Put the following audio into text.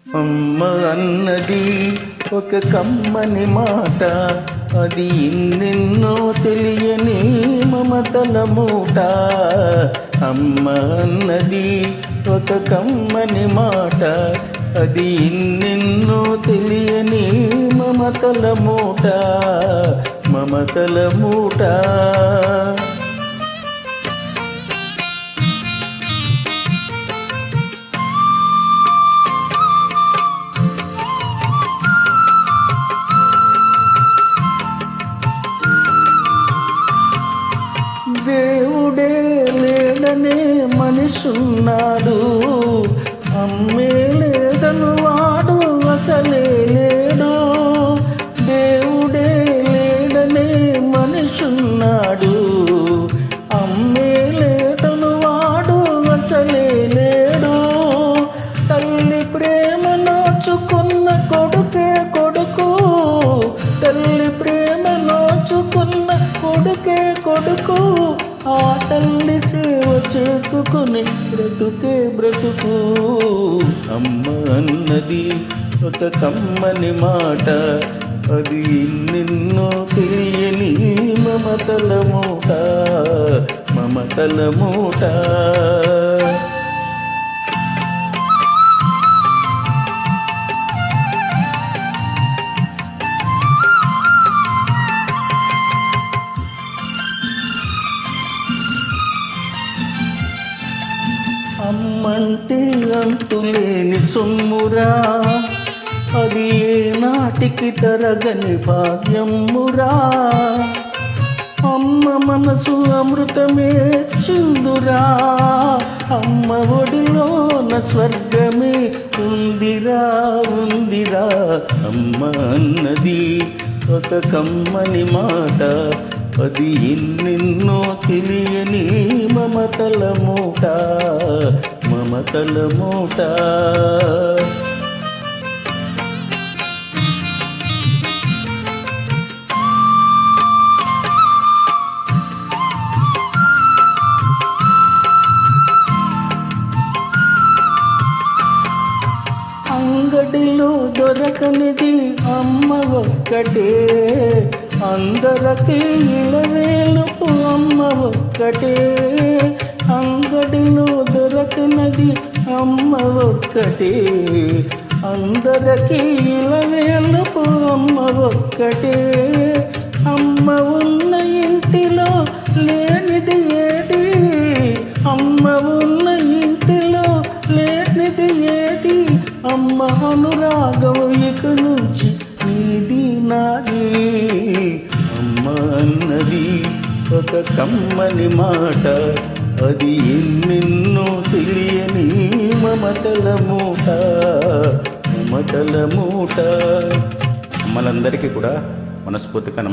అమ్మ అన్నది ఒక కమ్మని మాట, అది ఇన్నెన్నో తెలియని మమతల మూట. అమ్మ అన్నది ఒక కమ్మని మాట, అది ఇన్నెన్నో తెలియని మమతల మూట, మమతల మూట. దేవుడే లేడనే మనిషున్నాడు, అమ్మే లేదను వాడు అసలే లేడు. దేవుడే లేడనే మనిషున్నాడు, అమ్మే లేదను వాడు అసలే లేడు. తల్లి ప్రేమ నోచుకున్న కొడుకే కొడుకు, తల్లి ప్రేమ నోచుకున్న కొడుకే కొడుకు. ఆ తల్లి సేవ చేసుకుని బ్రతుకే బ్రతుకు. అమ్మ అన్నది ఒక కమ్మని మాట, అది నిన్నో తెలియని మమతల మూట, మమతల మూట. అమ్మంటే అంతులేని సొమ్మురా, అది ఏ నాటికి తరగని భాగ్యమురా. అమ్మ మనసు అమృతమే చిందురా, అమ్మ ఒడిలోన స్వర్గమే ఉందిరా ఉందిరా. అమ్మ అన్నది ఒక కమ్మని మాట, అది ఎన్నెన్నో తెలియని మమతల మూట, మమతల మూట. అంగడిలో దొరకనిది అమ్మ ఒక్కటే, అందరికీ ఇలవేలుపు అమ్మ ఒక్కటే. అంగడిలో దొరకనది అమ్మ ఒక్కటే, అందరికీ ఇలవేలుపు అమ్మ ఒక్కటే. అమ్మ ఉన్న ఇంటిలో లేనిది ఏది, అమ్మ ఉన్న ఇంటిలో లేనిది ఏది. అమ్మ అనురాగం ఇక నుంచి నీది నాది. అమ్మ అన్నది ఒక కమ్మని మాట, అది ఎన్నెన్నో తెలియని మమతల మూట, మమతల మూట. అమ్మలందరికీ కూడా మనస్ఫూర్తిగా